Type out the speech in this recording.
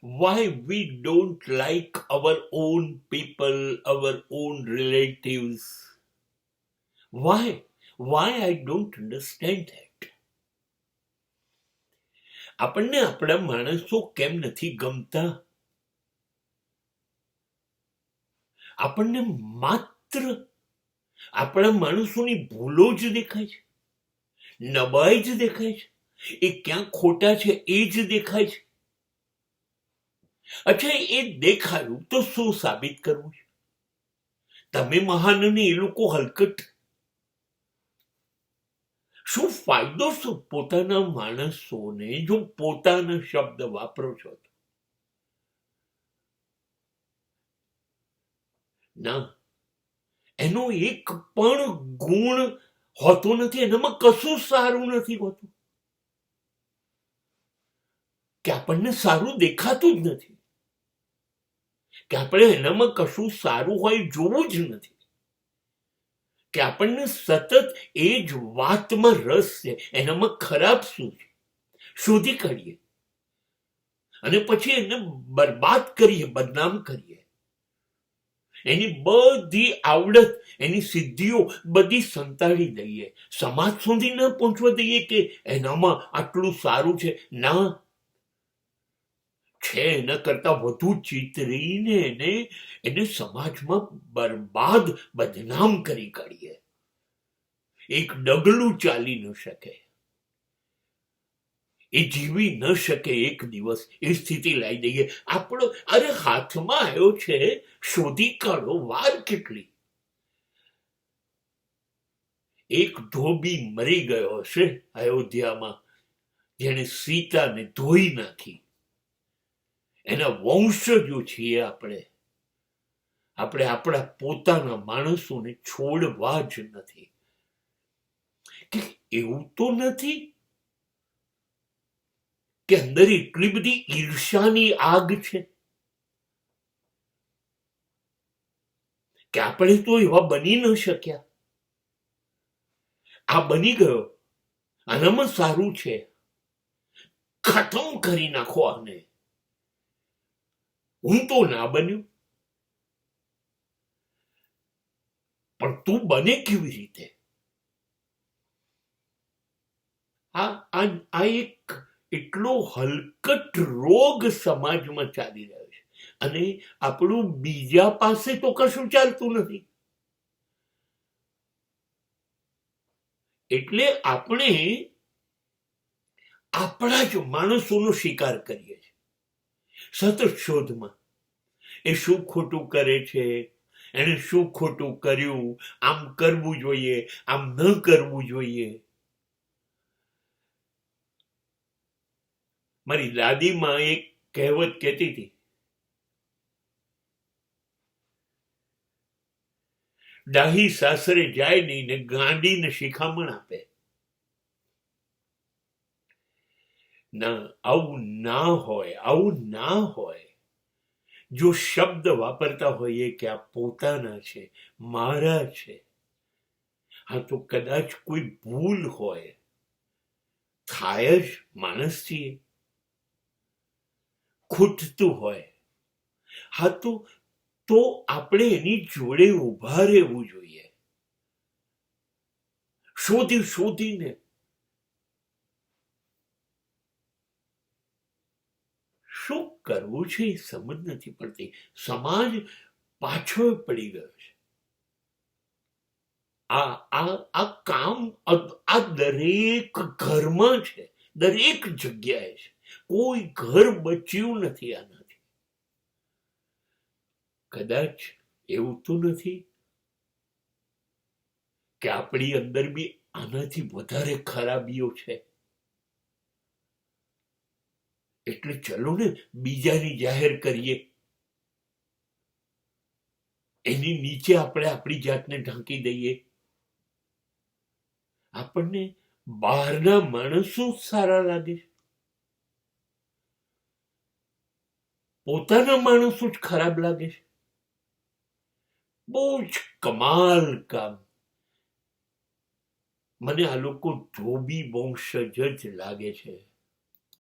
why we don't like our own people, our own relatives. Why I don't understand that. આપણને આપણા માણસો કેમ નથી ગમતા? આપણને માત્ર આપણા માણસોની ભૂલો જ દેખાય છે, નબળાઈ જ દેખાય છે, એ ક્યાં ખોટા છે એ જ દેખાય છે. અચ્છા, એ દેખાયું તો શું સાબિત કરવું છે? તમે મહાન ને એ લોકો હલકટ. શું ફાયદો શું પોતાના માણસોને જો પોતાના શબ્દ વાપરો છો? ના, એનો એક પણ ગુણ હોતો નથી, એનામાં કશું સારું નથી હોતું, કે આપણને સારું દેખાતું જ નથી, કે આપણે એનામાં કશું સારું હોય જોવું જ નથી, કે આપણને સતત એ જ વાતમાં રસ છે, એનામાં ખરાબ શું છે શોધી કાઢીએ અને પછી એને બરબાદ કરીએ, બદનામ કરીએ. એની બધી આવડત, એની સિદ્ધિઓ બધી સંતાડી દઈએ, સમાજ સુધી ન પહોંચવા દઈએ કે એનામાં આટલું સારું છે. ના, છે એના કરતા વધુ ચિતરીને એને સમાજમાં બરબાદ, બદનામ કરી કાઢીએ. એક ડગલું ચાલી ન શકે, એ જીવી ન શકે એક દિવસ, એ સ્થિતિ લાવી દઈએ. આપણો અરે હાથમાં આવ્યો છે, શોધી કાઢો, વાર કેટલી. એક ધોબી મરી ગયો હશે અયોધ્યામાં, જેને સીતાને ધોઈ નાખી. એના વંશજો છીએ આપણે આપણા પોતાના માણસોને છોડવા જ નથી. કે એવું તો નથી કે અંદર એટલી બધી ઈર્ષાની આગ છે કે આપણે તો એવા બની ન શક્યા. આ બની ગયો, આનામાં સારું છે, ખતમ કરી નાખો આને. હું તો ના બન્યું, પણ તું બને કેવી રીતે? આ એક એટલો હલકટ રોગ સમાજમાં ચાલી રહ્યો છે, અને આપણું બીજા પાસે તો કશું ચાલતું નથી. એટલે આપણે આપણા જ માણસોનો શિકાર કરીએ છીએ સતત શોધમાં. એ શું ખોટું કરે છે, એને શું ખોટું કર્યું, આમ કરવું જોઈએ, આમ ન કરવું જોઈએ. મારી દાદીમાં એક કહેવત કહેતી હતી, ડાહી સાસરે જાય નહીં ને ગાંડીને શિખામણ આપે. ના, આવું ના હોય, આવું ના હોય. જો શબ્દ વાપરતા હોઈએ કે આ પોતાના છે, મારા છે, હા તો કદાચ કોઈ ભૂલ હોય, થાય જ, માણસ છીએ, ખૂટતું હોય, હા તો આપણે એની જોડે ઉભા રહેવું જોઈએ. શોધીને શું કરવું છે એ સમજ નથી પડતી. સમાજ પાછો પડી ગયો છે. આ કામ આ દરેક ઘરમાં છે, દરેક જગ્યાએ છે. કોઈ ઘર બચ્યું નથી આનાથી. કદાચ એવું તો નથી કે આપણી અંદર બી આનાથી વધારે ખરાબીઓ છે? એટલે ચલો ને બીજાની જાહેર કરીએ, એની નીચે આપણે આપણી જાતને ઢાંકી દઈએ. આપણને બહારના માણસો સારા લાગે, પોતાના માણસો જ ખરાબ લાગે છે. બહુ જ કમાલ કામ. મને આ લોકો ધોબી વંશજ જ લાગે છે.